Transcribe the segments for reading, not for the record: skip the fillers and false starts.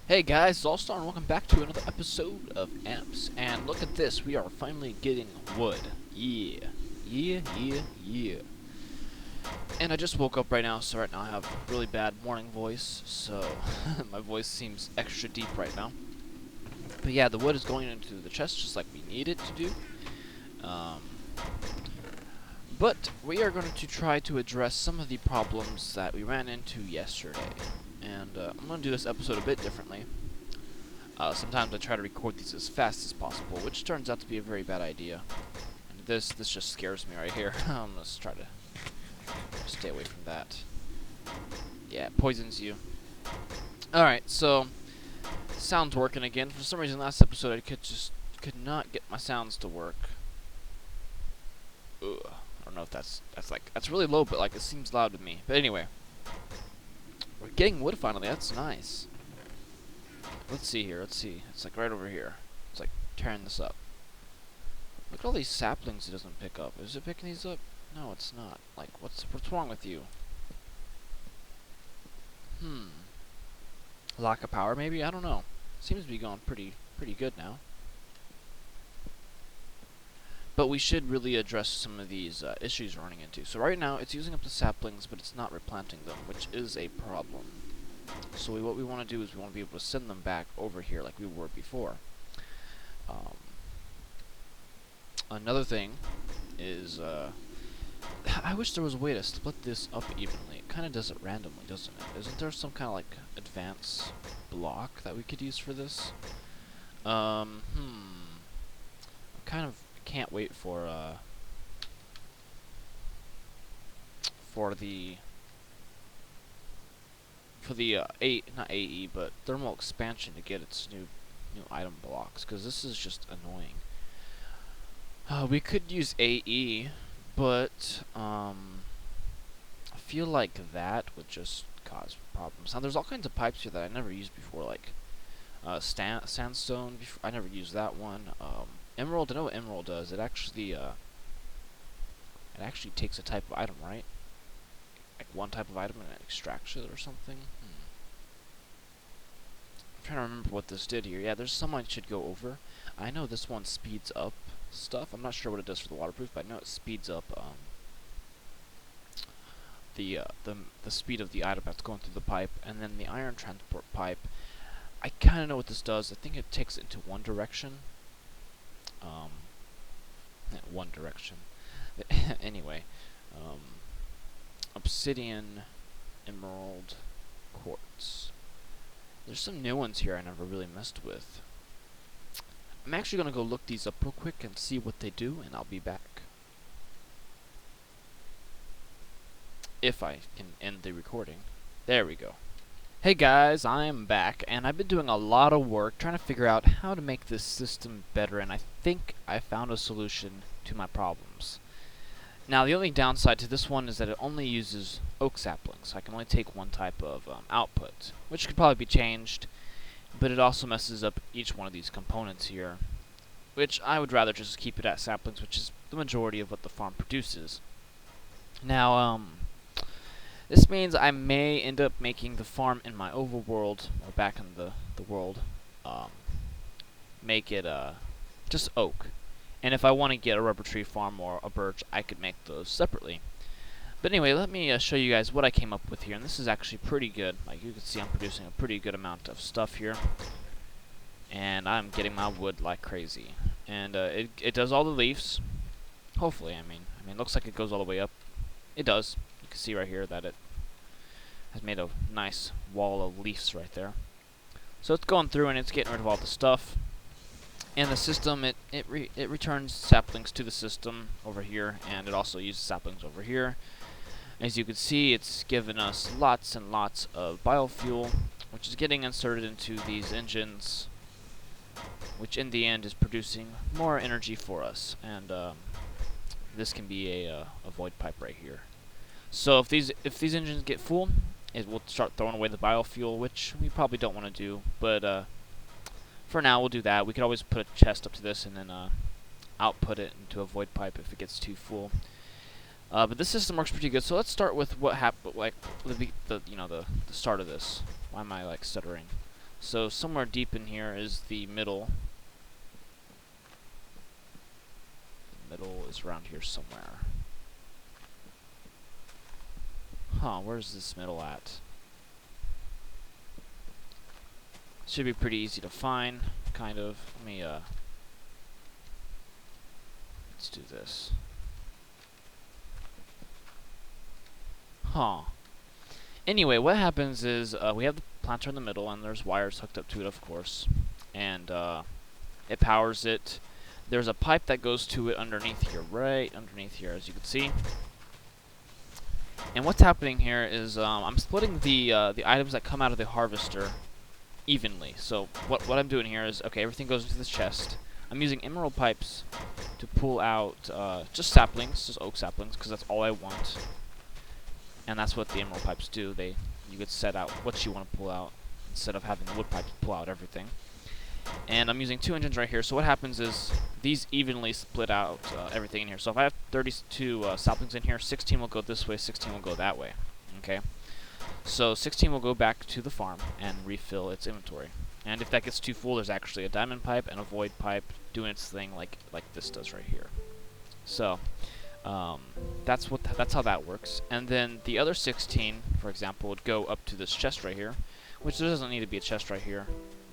Hey guys, it's All-Star and welcome back to another episode of Ampz. And look at this, we are finally getting wood. Yeah. Yeah. And I just woke up right now, so right now I have a really bad morning voice, so my voice seems extra deep right now. But yeah, the wood is going into the chest just like we need it to do. But we are going to try to address some of the problems that we ran into yesterday. And I'm going to do this episode a bit differently. Sometimes I try to record these as fast as possible, which turns out to be a very bad idea. And this just scares me right here. Let's try to stay away from that. Yeah, it poisons you. Alright, so sound's working again. For some reason last episode I could not get my sounds to work. Ugh. I don't know if that's really low, but like it seems loud to me. But anyway. We're getting wood finally, that's nice. Let's see here, let's see. It's like right over here. It's like tearing this up. Look at all these saplings it doesn't pick up. Is it picking these up? No, it's not. Like, what's wrong with you? Lack of power maybe? I don't know. Seems to be going pretty good now. But we should really address some of these issues we're running into. So right now, it's using up the saplings, but it's not replanting them, which is a problem. So what we want to do is we want to be able to send them back over here like we were before. Another thing is, I wish there was a way to split this up evenly. It kind of does it randomly, doesn't it? Isn't there some kind of like advanced block that we could use for this? I kind of can't wait for not AE, but thermal expansion to get its new item blocks, because this is just annoying. We could use AE, but I feel like that would just cause problems. Now there's all kinds of pipes here that I never used before, like sandstone. I never used that one. Emerald. I know what emerald does. It actually takes a type of item, right? Like one type of item and it extracts it or something. I'm trying to remember what this did here. Yeah, there's some I should go over. I know this one speeds up stuff. I'm not sure what it does for the waterproof, but I know it speeds up the speed of the item that's going through the pipe. And then the iron transport pipe, I kind of know what this does. I think it takes it into one direction. One direction. Anyway, obsidian, emerald, quartz. There's some new ones here I never really messed with. I'm actually gonna go look these up real quick and see what they do, and I'll be back. If I can end the recording. There we go. Hey guys, I'm back, and I've been doing a lot of work trying to figure out how to make this system better, and I think I found a solution to my problems. Now, the only downside to this one is that it only uses oak saplings. I can only take one type of output, which could probably be changed, but it also messes up each one of these components here, which I would rather just keep it at saplings, which is the majority of what the farm produces. Now, this means I may end up making the farm in my overworld, or back in the world, make it just oak. And if I want to get a rubber tree farm or a birch, I could make those separately. But anyway, let me show you guys what I came up with here. And this is actually pretty good. Like you can see, I'm producing a pretty good amount of stuff here. And I'm getting my wood like crazy. And it does all the leaves. Hopefully, I mean, it looks like it goes all the way up. It does. You can see right here that it has made a nice wall of leaves right there. So it's going through and it's getting rid of all the stuff. And the system, it returns saplings to the system over here, and it also uses saplings over here. As you can see, it's given us lots and lots of biofuel, which is getting inserted into these engines, which in the end is producing more energy for us. And this can be a void pipe right here. So if these engines get full, it will start throwing away the biofuel, which we probably don't want to do, but for now, we'll do that. We could always put a chest up to this and then output it into a void pipe if it gets too full. But this system works pretty good. So let's start with what happened, like the start of this. Why am I like stuttering? So somewhere deep in here is the middle. The middle is around here somewhere. Huh, where's this middle at? Should be pretty easy to find, kind of. Let me, let's do this. Huh. Anyway, what happens is, we have the planter in the middle, and there's wires hooked up to it, of course. And, it powers it. There's a pipe that goes to it underneath here, right underneath here, as you can see. And what's happening here is, I'm splitting the items that come out of the harvester evenly. So what I'm doing here is, okay, everything goes into this chest. I'm using emerald pipes to pull out just saplings, just oak saplings, because that's all I want. And that's what the emerald pipes do. You could set out what you want to pull out instead of having the wood pipes pull out everything. And I'm using 2 engines right here. So what happens is these evenly split out everything in here. So if I have 32 saplings in here, 16 will go this way, 16 will go that way. Okay. So 16 will go back to the farm and refill its inventory. And if that gets too full, there's actually a diamond pipe and a void pipe doing its thing like this does right here. So that's how that works. And then the other 16, for example, would go up to this chest right here, which there doesn't need to be a chest right here,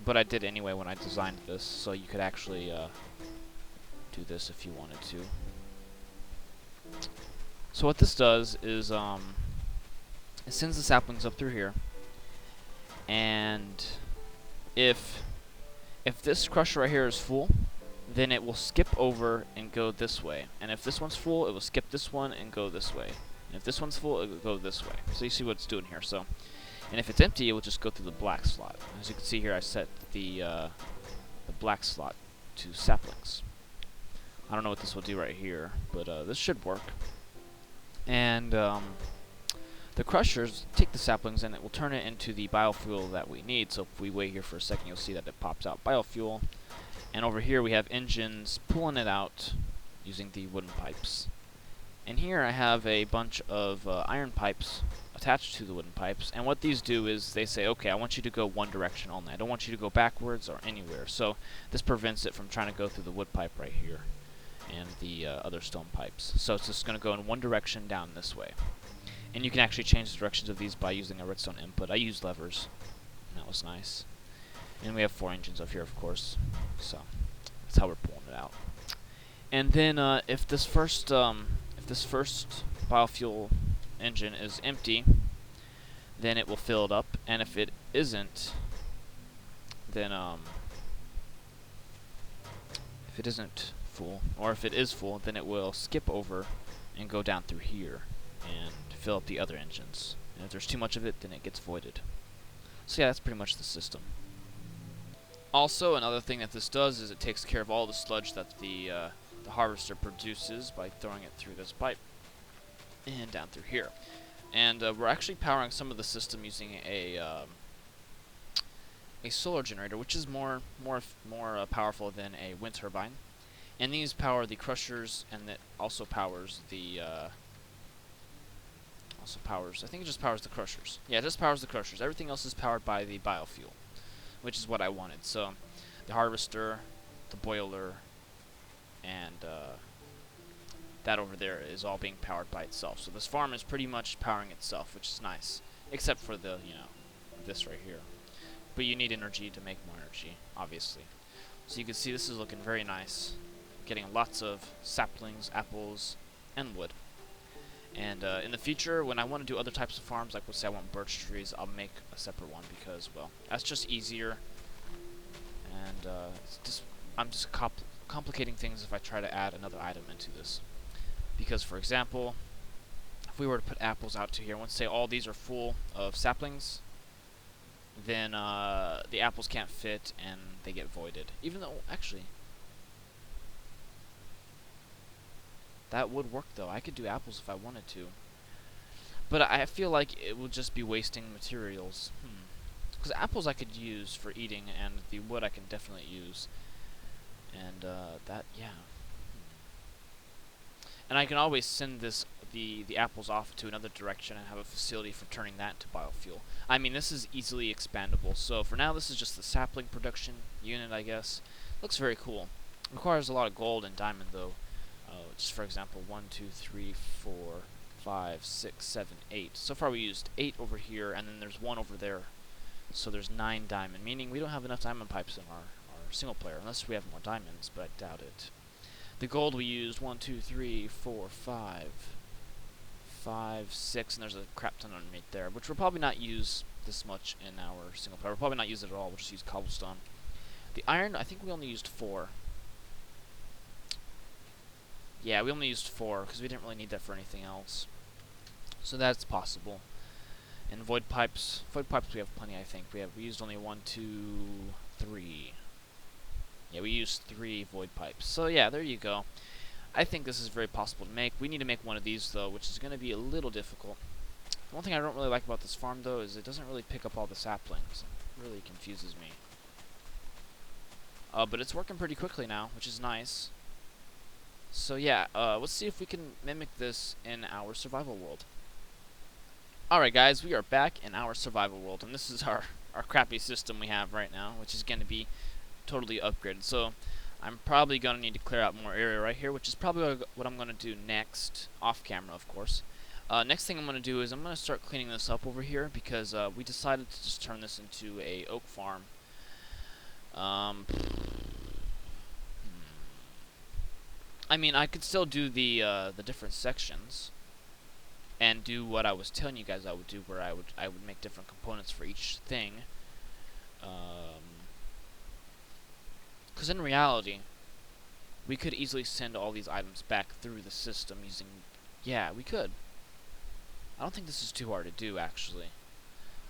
but I did anyway when I designed this, so you could actually do this if you wanted to. So what this does is it sends the saplings up through here, and if this crusher right here is full, then it will skip over and go this way. And if this one's full, it will skip this one and go this way. And if this one's full, it will go this way. So you see what it's doing here. So, and if it's empty, it will just go through the black slot. As you can see here, I set the black slot to saplings. I don't know what this will do right here, but this should work. And the crushers take the saplings and it will turn it into the biofuel that we need. So if we wait here for a second, you'll see that it pops out biofuel. And over here we have engines pulling it out using the wooden pipes. And here I have a bunch of iron pipes attached to the wooden pipes. And what these do is they say, okay, I want you to go one direction only. I don't want you to go backwards or anywhere. So this prevents it from trying to go through the wood pipe right here and the other stone pipes. So it's just going to go in one direction down this way. And you can actually change the directions of these by using a redstone input. I used levers, and that was nice. And we have 4 engines up here, of course. So that's how we're pulling it out. And then if this first biofuel engine is empty, then it will fill it up. And if it isn't, then if it isn't full, or if it is full, then it will skip over and go down through here and fill up the other engines. And if there's too much of it, then it gets voided. So yeah, that's pretty much the system. Also, another thing that this does is it takes care of all the sludge that the harvester produces by throwing it through this pipe and down through here. And we're actually powering some of the system using a solar generator, which is more powerful than a wind turbine. And these power the crushers, and it also powers the I think it just powers the crushers. Yeah, it just powers the crushers. Everything else is powered by the biofuel, which is what I wanted. So the harvester, the boiler, and that over there is all being powered by itself. So this farm is pretty much powering itself, which is nice, except for the, this right here. But you need energy to make more energy, obviously. So you can see this is looking very nice, getting lots of saplings, apples, and wood. And in the future, when I want to do other types of farms, like let's say I want birch trees, I'll make a separate one because, well, that's just easier. And I'm just complicating things if I try to add another item into this. Because, for example, if we were to put apples out to here, let's say all these are full of saplings, then the apples can't fit and they get voided. Even though, actually, that would work though. I could do apples if I wanted to. But I feel like it would just be wasting materials. Because apples I could use for eating, and the wood I can definitely use. And yeah. And I can always send the apples off to another direction and have a facility for turning that to biofuel. I mean, this is easily expandable. So for now, this is just the sapling production unit, I guess. Looks very cool. Requires a lot of gold and diamond, though. Just for example, 1, 2, 3, 4, 5, 6, 7, 8. So far we used 8 over here, and then there's 1 over there. So there's 9 diamond, meaning we don't have enough diamond pipes in our single player, unless we have more diamonds, but I doubt it. The gold we used, 1, 2, 3, 4, 5, 5, 6, and there's a crap ton underneath there, which we'll probably not use this much in our single player. We'll probably not use it at all, we'll just use cobblestone. The iron, I think we only used 4. Yeah, we only used 4, because we didn't really need that for anything else. So that's possible. And void pipes we have plenty, I think. We used only 1, 2, 3. Yeah, we used 3 void pipes. So yeah, there you go. I think this is very possible to make. We need to make one of these, though, which is going to be a little difficult. The one thing I don't really like about this farm, though, is it doesn't really pick up all the saplings. It really confuses me. But it's working pretty quickly now, which is nice. So yeah, let's see if we can mimic this in our survival world. Alright guys, we are back in our survival world, and this is our crappy system we have right now, which is going to be totally upgraded. So I'm probably going to need to clear out more area right here, which is probably what I'm going to do next, off camera of course. Next thing I'm going to do is I'm going to start cleaning this up over here, because we decided to just turn this into a oak farm. I mean, I could still do the different sections and do what I was telling you guys I would do, where I would make different components for each thing. Because in reality, we could easily send all these items back through the system using... Yeah, we could. I don't think this is too hard to do, actually.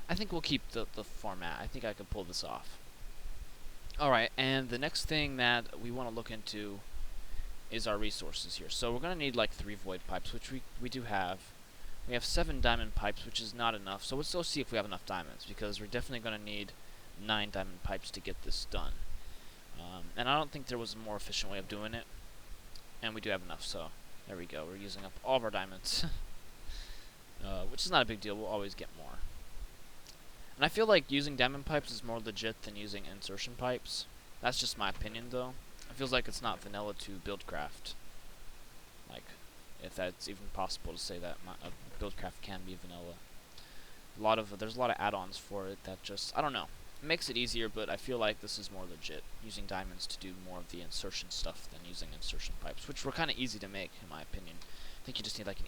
I think we'll keep the format. I think I could pull this off. Alright, and the next thing that we want to look into is our resources here. So we're going to need like 3 void pipes, which we do have. We have 7 diamond pipes, which is not enough. So let's go see if we have enough diamonds, because we're definitely going to need 9 diamond pipes to get this done. And I don't think there was a more efficient way of doing it. And we do have enough, so there we go. We're using up all of our diamonds. Which is not a big deal. We'll always get more. And I feel like using diamond pipes is more legit than using insertion pipes. That's just my opinion, though. It feels like it's not vanilla to Buildcraft. Like, if that's even possible to say that Buildcraft can be vanilla. There's a lot of add-ons for it that just, I don't know. It makes it easier, but I feel like this is more legit, using diamonds to do more of the insertion stuff than using insertion pipes, which were kind of easy to make, in my opinion. I think you just need like an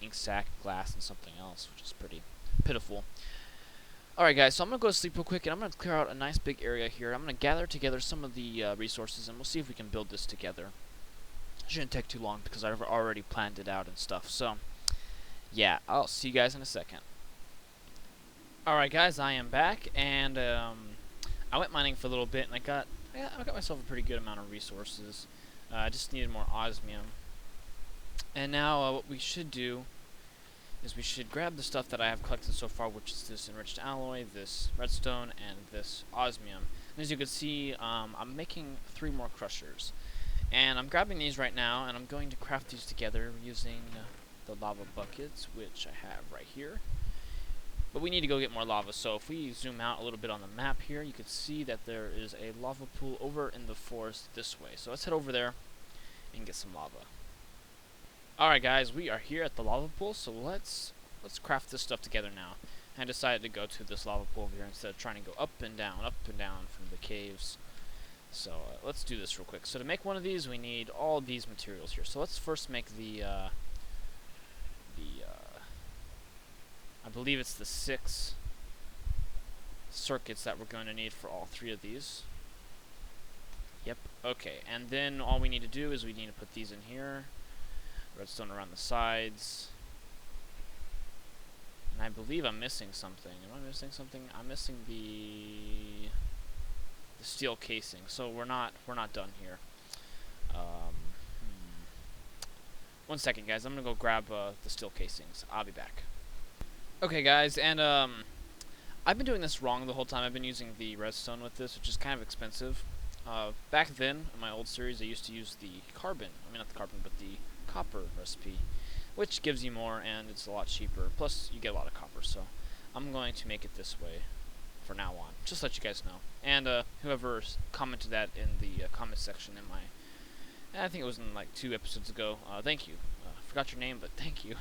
ink sac, glass, and something else, which is pretty pitiful. Alright guys, so I'm going to go to sleep real quick, and I'm going to clear out a nice big area here. I'm going to gather together some of the resources, and we'll see if we can build this together. It shouldn't take too long, because I've already planned it out and stuff. So, yeah, I'll see you guys in a second. Alright guys, I am back, and I went mining for a little bit, and I got myself a pretty good amount of resources. I just needed more osmium. And now what we should do is we should grab the stuff that I have collected so far, which is this enriched alloy, this redstone, and this osmium. And as you can see, I'm making 3 more crushers. And I'm grabbing these right now, and I'm going to craft these together using the lava buckets, which I have right here. But we need to go get more lava, so if we zoom out a little bit on the map here, you can see that there is a lava pool over in the forest this way. So let's head over there and get some lava. Alright guys, we are here at the lava pool, so let's craft this stuff together now. I decided to go to this lava pool over here instead of trying to go up and down from the caves. So let's do this real quick. So to make one of these, we need all these materials here. So let's first make I believe it's the 6 circuits that we're going to need for all 3 of these. Yep, okay. And then all we need to do is we need to put these in here. Redstone around the sides. And I believe I'm missing something. Am I missing something? I'm missing the steel casing. So we're not done here. 1 second, guys. I'm gonna go grab the steel casings. I'll be back. Okay, guys, and I've been doing this wrong the whole time. I've been using the redstone with this, which is kind of expensive. Back then, in my old series, I used to use the carbon. I mean, not the carbon, but the copper recipe. which gives you more and it's a lot cheaper. Plus, you get a lot of copper. So, I'm going to make it this way for now on. Just to let you guys know. And whoever commented that in the comment section in my, I think it was in like 2 episodes ago. Thank you. Forgot your name, but thank you.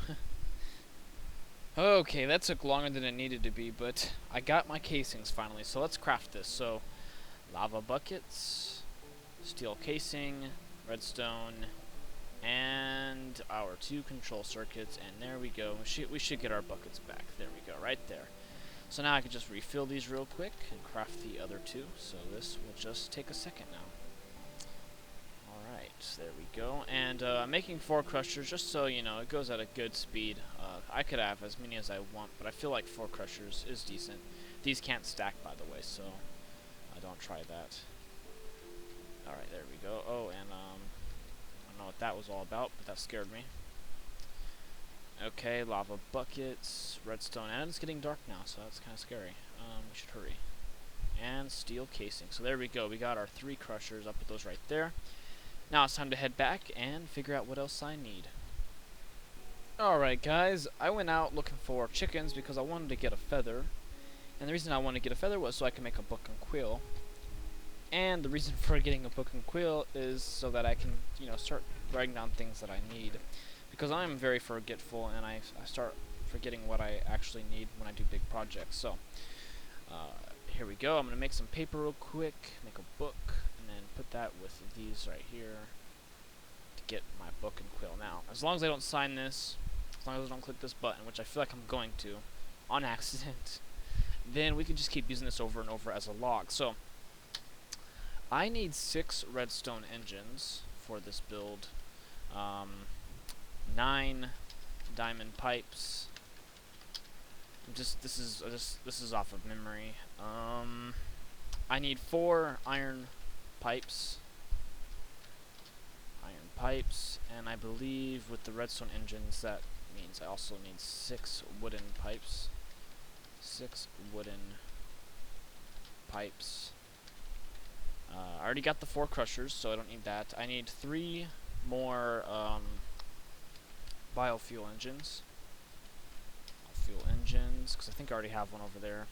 Okay, that took longer than it needed to be, but I got my casings finally. So let's craft this. So, lava buckets, steel casing, redstone, and our 2 control circuits, and there we go. We should get our buckets back. There we go, right there. So now I can just refill these real quick and craft the other 2. So this will just take a second now. Alright, there we go. And I'm making 4 crushers just so, you know, it goes at a good speed. I could have as many as I want, but I feel like 4 crushers is decent. These can't stack, by the way, so I don't try that. Alright, there we go. Oh, and I don't know what that was all about, but that scared me. Okay, lava buckets, redstone, and it's getting dark now, so that's kind of scary. We should hurry. And steel casing. So there we go. We got our 3 crushers. I'll put those right there. Now it's time to head back and figure out what else I need. Alright guys, I went out looking for chickens because I wanted to get a feather. And the reason I wanted to get a feather was so I can make a book and quill. And the reason for getting a book and quill is so that I can, you know, start writing down things that I need. Because I'm very forgetful and I start forgetting what I actually need when I do big projects. So, here we go. I'm going to make some paper real quick, make a book, and then put that with these right here to get my book and quill. Now, as long as I don't sign this, as long as I don't click this button, which I feel like I'm going to, on accident, then we can just keep using this over and over as a log. So, I need 6 redstone engines for this build, 9 diamond pipes. This is off of memory. I need 4 iron pipes. And I believe with the redstone engines that means I also need 6 wooden pipes. 6 wooden pipes. I already got the 4 crushers, so I don't need that. I need 3 more biofuel engines. Because I think I already have one over there.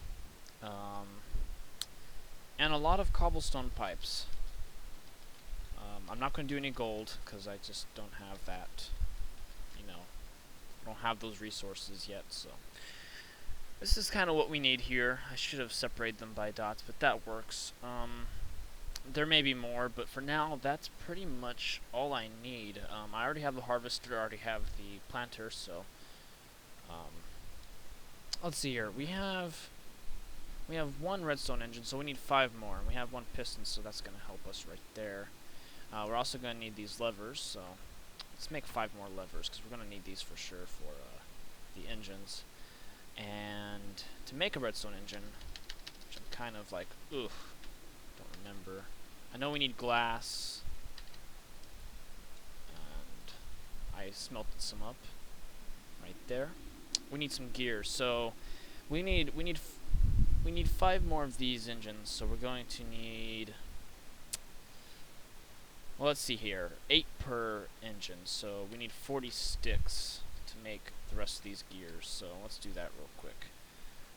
And a lot of cobblestone pipes. I'm not going to do any gold, because I just don't have that, you know, I don't have those resources yet, so. This is kind of what we need here. I should have separated them by dots, but that works. There may be more, but for now, that's pretty much all I need. I already have the harvester, I already have the planter, so. Let's see here. We have 1 redstone engine, so we need 5 more, and we have 1 piston, so that's going to help us right there. We're also going to need these levers, so let's make 5 more levers, because we're going to need these for sure for the engines. And to make a redstone engine, which I'm kind of like, don't remember. I know we need glass, and I smelted some up right there. We need some gears, so we need 5 more of these engines, so we're going to need, well, let's see here, 8 per engine, so we need 40 sticks to make the rest of these gears, so let's do that real quick.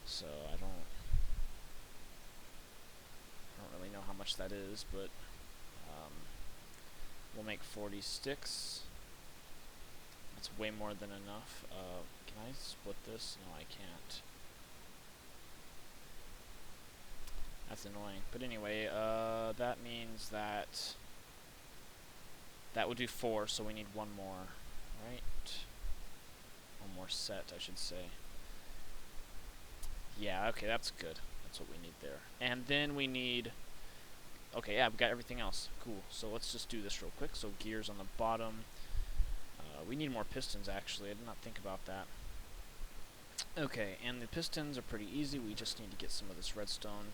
So I don't really know how much that is, but we'll make 40 sticks. That's way more than enough. Can I split this? No, I can't. That's annoying. But anyway, that means that would do 4, so we need 1 more, right? 1 more set, I should say. Yeah, okay, that's good. That's what we need there. And then we need, okay, yeah, we got everything else. Cool. So let's just do this real quick. So gears on the bottom. We need more pistons, actually. I did not think about that. Okay, and the pistons are pretty easy. We just need to get some of this redstone.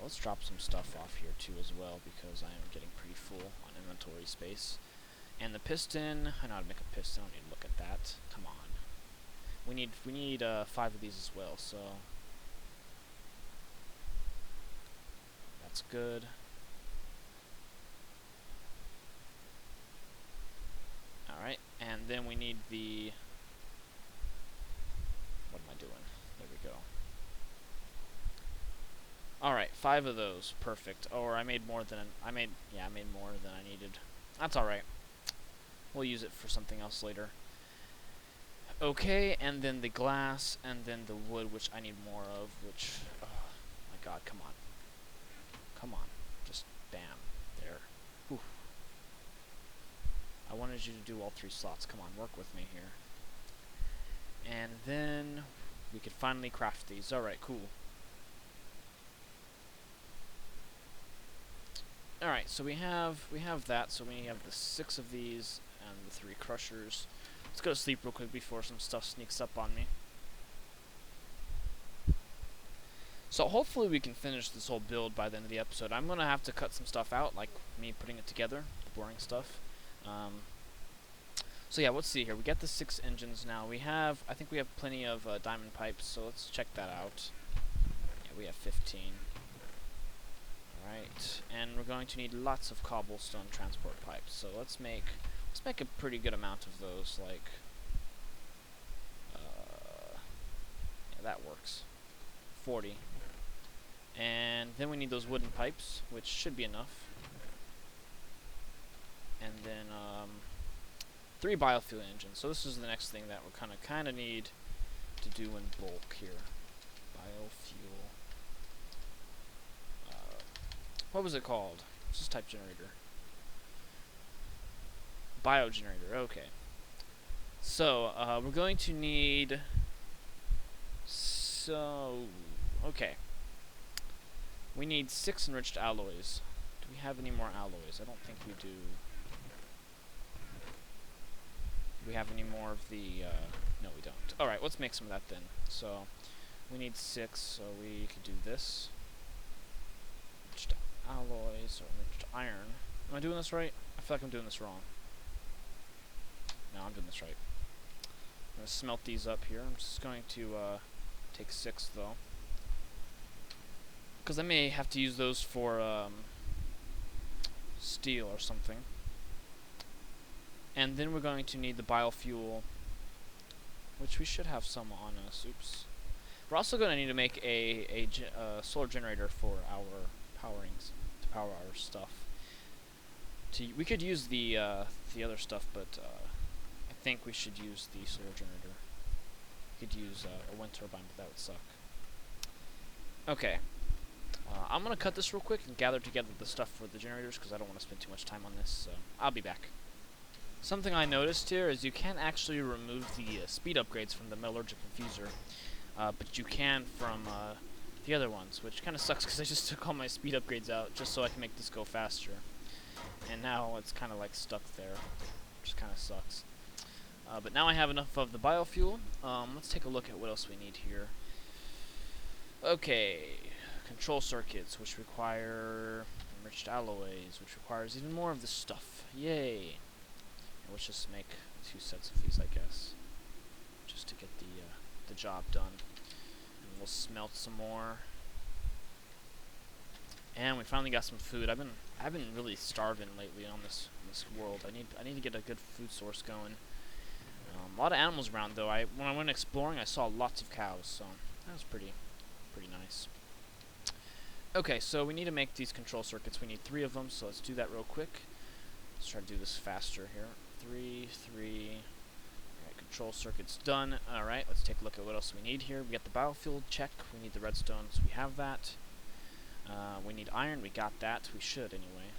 Let's drop some stuff off here, too, as well, because I am getting pretty full on inventory space. And the piston, I know how to make a piston. I don't need to look at that. Come on. We need 5 of these as well, so that's good. Alright, and then we need the... What am I doing? There we go. Alright, 5 of those. Perfect. Or I made more than... I made more than I needed. That's alright. We'll use it for something else later. Okay, and then the glass, and then the wood, which I need more of, which... Oh, my god, come on. Come on. Just bam. There. Whew. I wanted you to do all 3 slots. Come on, work with me here. And then we could finally craft these. Alright, cool. Alright, so we have that, so we have the 6 of these and the 3 crushers. Let's go to sleep real quick before some stuff sneaks up on me. So hopefully we can finish this whole build by the end of the episode. I'm going to have to cut some stuff out, like me putting it together, the boring stuff. So yeah, let's see here. We got the 6 engines now. I think we have plenty of diamond pipes, so let's check that out. Yeah, we have 15. Alright, and we're going to need lots of cobblestone transport pipes. So let's make a pretty good amount of those, like, yeah, that works. 40. And then we need those wooden pipes, which should be enough. And then, 3 biofuel engines. So this is the next thing that we're kind of need to do in bulk here. Biofuel. What was it called? Let's just type generator. Biogenerator, okay. So, we're going to need... okay. We need 6 enriched alloys. Do we have any more alloys? I don't think we do. Do we have any more of the... no, we don't. Alright, let's make some of that then. So, we need 6, so we could do this. Enriched alloys, or enriched iron. Am I doing this right? I feel like I'm doing this wrong. No, I'm doing this right. I'm going to smelt these up here. I'm just going to take 6, though. Because I may have to use those for steel or something. And then we're going to need the biofuel, which we should have some on us. Oops. We're also going to need to make a solar generator for our powerings, to power our stuff. We could use the other stuff, but I think we should use the solar generator. We could use a wind turbine, but that would suck. Okay. I'm going to cut this real quick and gather together the stuff for the generators, because I don't want to spend too much time on this, so I'll be back. Something I noticed here is you can't actually remove the speed upgrades from the metallurgic infuser, but you can from the other ones, which kind of sucks because I just took all my speed upgrades out just so I can make this go faster. And now it's kind of like stuck there, which kind of sucks. But now I have enough of the biofuel. Let's take a look at what else we need here. Okay, control circuits, which require enriched alloys, which requires even more of this stuff. Yay! And let's just make 2 sets of these, I guess, just to get the job done. And we'll smelt some more. And we finally got some food. I've been really starving lately on this world. I need to get a good food source going. A lot of animals around though. When I went exploring, I saw lots of cows, so that was pretty nice. Okay, so we need to make these control circuits. We need 3 of them, so let's do that real quick. Let's try to do this faster here. 3. Alright, control circuits done. Alright, let's take a look at what else we need here. We got the biofuel, check. We need the redstone, so we have that. We need iron, we got that. We should anyway.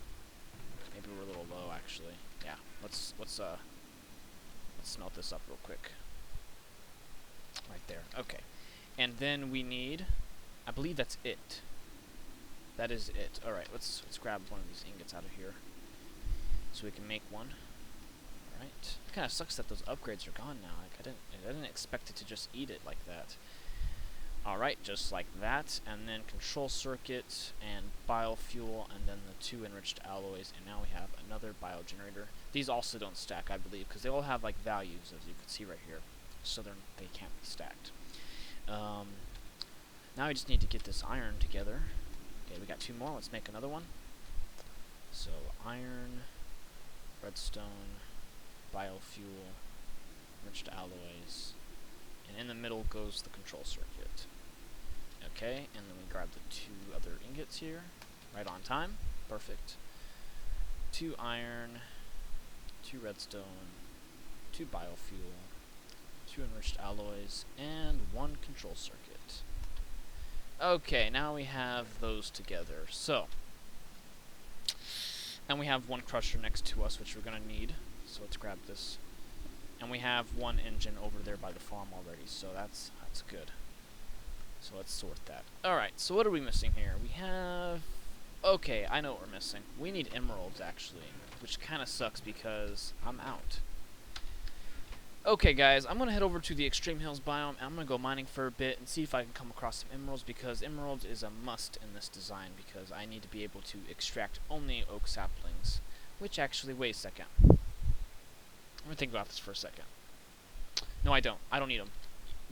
Maybe we're a little low actually. Yeah, let's smelt this up real quick. Right there. Okay. And then we need, I believe that's it. That is it. Alright, let's grab one of these ingots out of here so we can make one. Alright. It kinda sucks that those upgrades are gone now. Like I didn't expect it to just eat it like that. Alright, just like that, and then control circuit and biofuel, and then the 2 enriched alloys, and now we have another biogenerator. These also don't stack, I believe, because they all have like values, as you can see right here, so they can't be stacked. Now we just need to get this iron together. Okay, we got 2 more. Let's make another one. So iron, redstone, biofuel, enriched alloys, and in the middle goes the control circuit. Okay, and then we grab the 2 other ingots here, right on time, perfect. 2 iron, 2 redstone, 2 biofuel, 2 enriched alloys, and 1 control circuit. Okay, now we have those together. So, and we have 1 crusher next to us, which we're gonna need. So let's grab this. And we have 1 engine over there by the farm already, so that's good. So let's sort that. Alright, so what are we missing here? We have... Okay, I know what we're missing. We need emeralds, actually, which kind of sucks because I'm out. Okay, guys, I'm going to head over to the Extreme Hills biome, and I'm going to go mining for a bit and see if I can come across some emeralds, because emeralds is a must in this design, because I need to be able to extract only oak saplings. Which, actually, wait a second. I'm going to think about this for a second. No, I don't. I don't need them.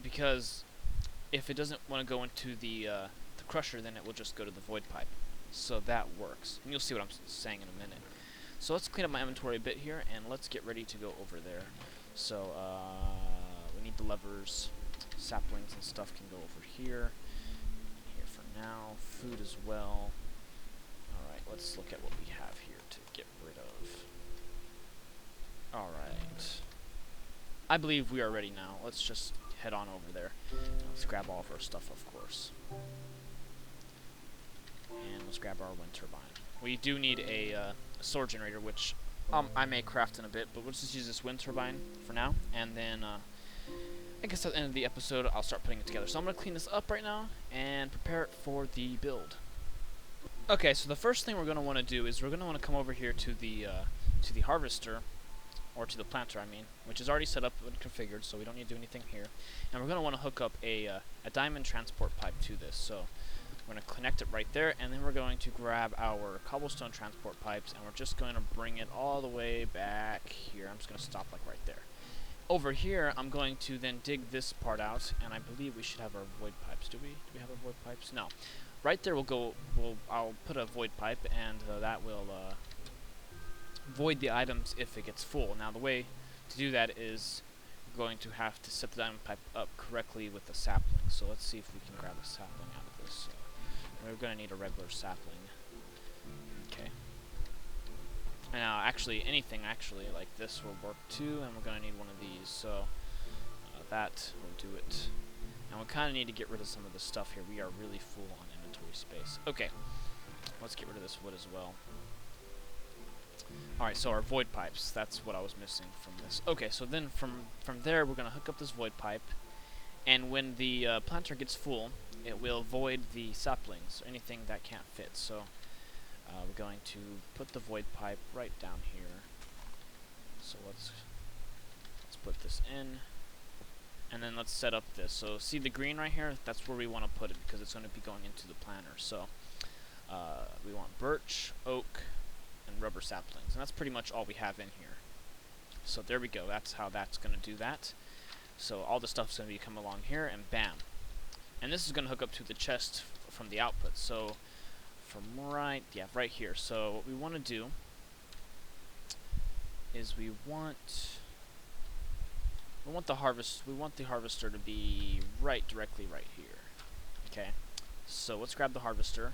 Because if it doesn't want to go into the crusher, then it will just go to the void pipe. So that works. And you'll see what I'm saying in a minute. So let's clean up my inventory a bit here, and let's get ready to go over there. So, we need the levers. Saplings and stuff can go over here. Here for now. Food as well. Alright, let's look at what we have here to get rid of. Alright. I believe we are ready now. Let's just head on over there. And let's grab all of our stuff, of course. And let's grab our wind turbine. We do need a sword generator, which I may craft in a bit, but let's just use this wind turbine for now, and then I guess at the end of the episode I'll start putting it together. So I'm going to clean this up right now and prepare it for the build. Okay, so the first thing we're going to want to do is we're going to want to come over here to the harvester, or to the planter, I mean, which is already set up and configured, so we don't need to do anything here. And we're going to want to hook up a diamond transport pipe to this. So we're going to connect it right there, and then we're going to grab our cobblestone transport pipes, and we're just going to bring it all the way back here. I'm just going to stop like right there. Over here, I'm going to then dig this part out, and I believe we should have our void pipes. Do we have our void pipes? No. Right there I'll put a void pipe, and that will void the items if it gets full. Now the way to do that is we're going to have to set the diamond pipe up correctly with the sapling. So let's see if we can grab a sapling out of this. We're going to need a regular sapling. Okay. Now, actually, anything actually like this will work too, and we're going to need one of these. So that will do it. And we kind of need to get rid of some of the stuff here. We are really full on inventory space. Okay. Let's get rid of this wood as well. Alright, so our void pipes. That's what I was missing from this. Okay, so then from there, we're going to hook up this void pipe. And when the planter gets full, it will void the saplings, or anything that can't fit. So we're going to put the void pipe right down here. So let's put this in, and then let's set up this. So see the green right here? That's where we want to put it, because it's going to be going into the planter. So we want birch, oak, and rubber saplings, and that's pretty much all we have in here. So there we go. That's how that's going to do that. So all the stuff's going to be coming along here, and bam. And this is going to hook up to the chest from the output. So from right here. So what we want to do is we want the harvester to be directly right here. Okay. So let's grab the harvester,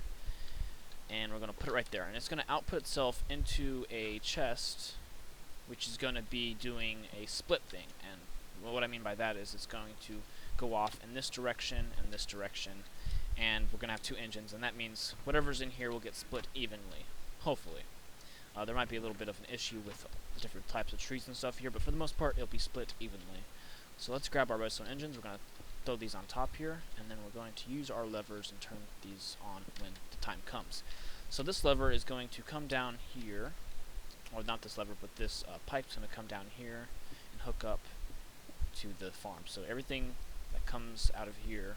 and we're going to put it right there, and it's going to output itself into a chest, which is going to be doing a split thing. And what I mean by that is it's going to go off in this direction and this direction, and we're going to have 2 engines, and that means whatever's in here will get split evenly, hopefully. There might be a little bit of an issue with different types of trees and stuff here, but for the most part it'll be split evenly. So let's grab our redstone engines. We're going to throw these on top here, and then we're going to use our levers and turn these on when the time comes. So this lever is going to come down here, or not this lever, but this pipe's going to come down here and hook up to the farm. So everything that comes out of here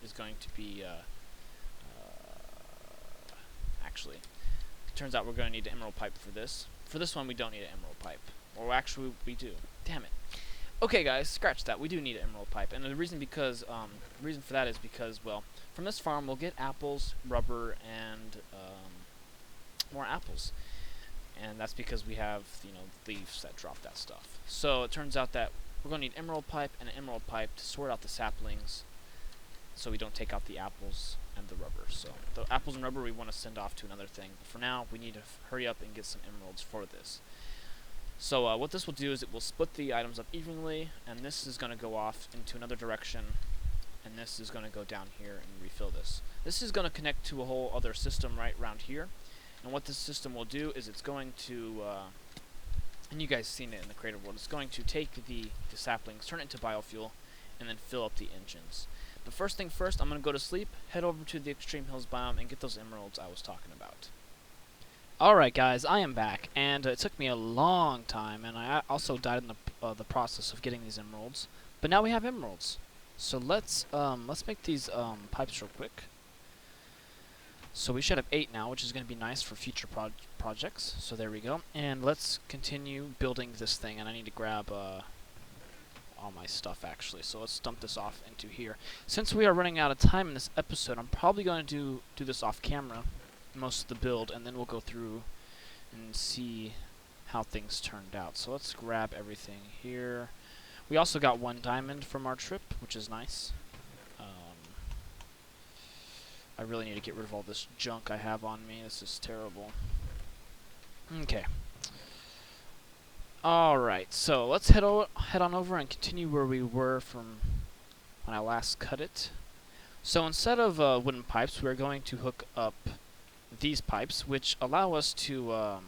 is going to be actually, it turns out we're going to need an emerald pipe for this. For this one we don't need an emerald pipe, or actually we do. Damn it. Okay guys, scratch that. We do need an emerald pipe, and the reason for that is because, well, from this farm we'll get apples, rubber, and more apples. and that's because we have, you know, leaves that drop that stuff. So it turns out that we're going to need emerald pipe and an emerald pipe to sort out the saplings, so we don't take out the apples and the rubber. So the apples and rubber we want to send off to another thing. But for now, we need to hurry up and get some emeralds for this. So what this will do is it will split the items up evenly, and this is going to go off into another direction, and this is going to go down here and refill this. This is going to connect to a whole other system right around here, and what this system will do is it's going to, and you guys seen it in the creative world, it's going to take the saplings, turn it into biofuel, and then fill up the engines. But first thing first, I'm going to go to sleep, head over to the Extreme Hills biome, and get those emeralds I was talking about. Alright guys, I am back, and it took me a long time, and I also died in the process of getting these emeralds. But now we have emeralds. So let's make these pipes real quick. So we should have 8 now, which is going to be nice for future projects. So there we go. And let's continue building this thing, and I need to grab all my stuff actually. So let's dump this off into here. Since we are running out of time in this episode, I'm probably going to do this off camera, most of the build, and then we'll go through and see how things turned out. So let's grab everything here. We also got 1 diamond from our trip, which is nice. I really need to get rid of all this junk I have on me. This is terrible. Okay. Alright, so let's head on over and continue where we were from when I last cut it. So instead of wooden pipes, we're going to hook up these pipes, which allow us to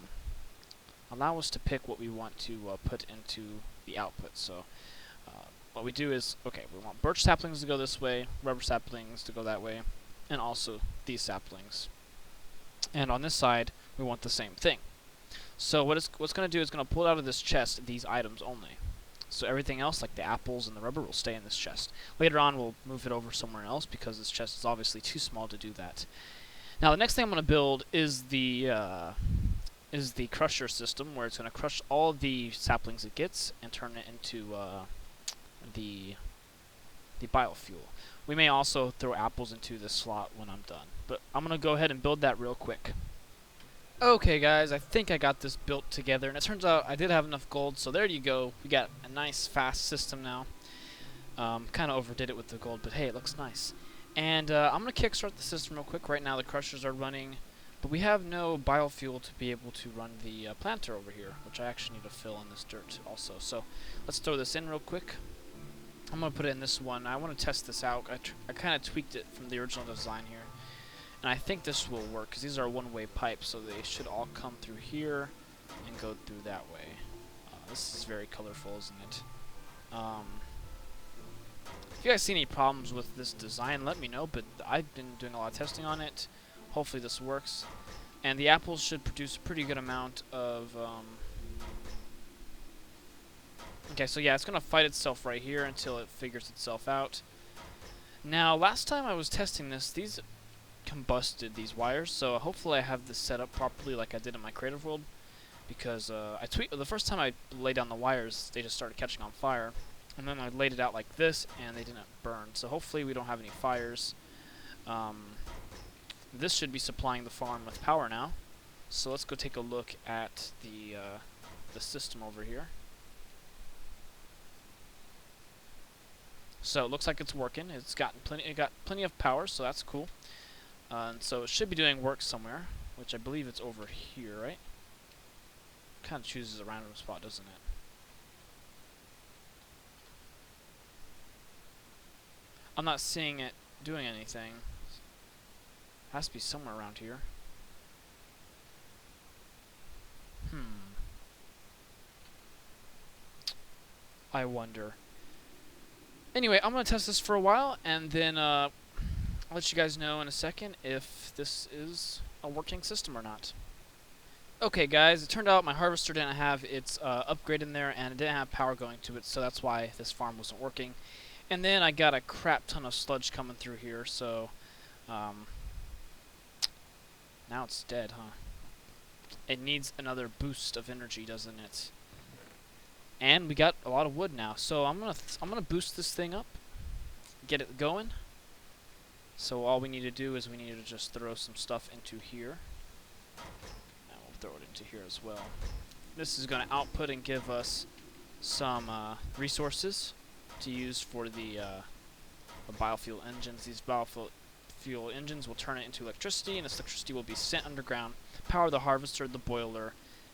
pick what we want to put into the output. So what we do is, okay, we want birch saplings to go this way, rubber saplings to go that way, and also these saplings. And on this side, we want the same thing. So what's going to do is going to pull out of this chest these items only. So everything else, like the apples and the rubber, will stay in this chest. Later on, we'll move it over somewhere else because this chest is obviously too small to do that. Now the next thing I'm going to build is the crusher system, where it's going to crush all the saplings it gets and turn it into the biofuel. We may also throw apples into this slot when I'm done, but I'm going to go ahead and build that real quick. Okay guys, I think I got this built together, and it turns out I did have enough gold, so there you go. We got a nice fast system now. Kind of overdid it with the gold, but hey, it looks nice. And I'm going to kickstart the system real quick. Right now the crushers are running, but we have no biofuel to be able to run the planter over here, which I actually need to fill in this dirt also. So let's throw this in real quick. I'm going to put it in this one. I want to test this out. I kind of tweaked it from the original design here. And I think this will work, because these are one-way pipes, so they should all come through here and go through that way. This is very colorful, isn't it? If you guys see any problems with this design, let me know, but I've been doing a lot of testing on it. Hopefully this works. And the apples should produce a pretty good amount of... Okay, so yeah, it's going to fight itself right here until it figures itself out. Now, last time I was testing this, these combusted, these wires, so hopefully I have this set up properly like I did in my creative world, because the first time I laid down the wires, they just started catching on fire, and then I laid it out like this, and they didn't burn, so hopefully we don't have any fires. This should be supplying the farm with power now, so let's go take a look at the system over here. So it looks like it's working. It got plenty of power, so that's cool. And so it should be doing work somewhere, which I believe it's over here, right? Kind of chooses a random spot, doesn't it? I'm not seeing it doing anything. Has to be somewhere around here. I wonder. Anyway, I'm going to test this for a while, and then I'll let you guys know in a second if this is a working system or not. Okay guys, it turned out my harvester didn't have its upgrade in there, and it didn't have power going to it, so that's why this farm wasn't working. And then I got a crap ton of sludge coming through here, so now it's dead, huh? It needs another boost of energy, doesn't it? And we got a lot of wood now, so I'm gonna boost this thing up, get it going. So all we need to do is we need to just throw some stuff into here. Now we'll throw it into here as well. This is going to output and give us some resources to use for the biofuel engines. These biofuel engines will turn it into electricity, and this electricity will be sent underground, power the harvester, the boiler,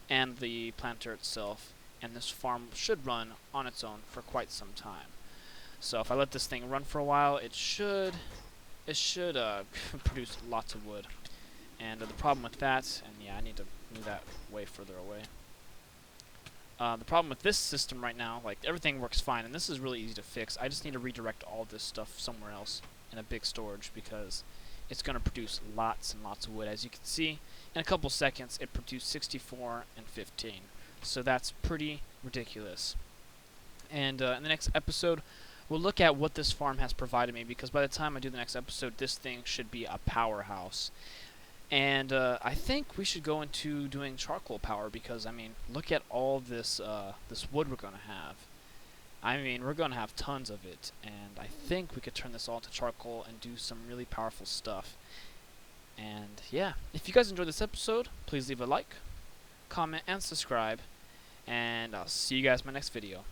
and the planter itself. And this farm should run on its own for quite some time. So if I let this thing run for a while, it should produce lots of wood. And the problem with that, and yeah, I need to move that way further away. The problem with this system right now, like, everything works fine, and this is really easy to fix. I just need to redirect all this stuff somewhere else in a big storage, because it's going to produce lots and lots of wood. As you can see, in a couple seconds, it produced 64 and 15. So that's pretty ridiculous. And in the next episode, we'll look at what this farm has provided me, because by the time I do the next episode, this thing should be a powerhouse. And I think we should go into doing charcoal power, because, I mean, look at all this this wood we're going to have. I mean, we're going to have tons of it, and I think we could turn this all into charcoal and do some really powerful stuff. And yeah, if you guys enjoyed this episode, please leave a like, comment, and subscribe, and I'll see you guys in my next video.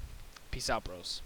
Peace out, bros.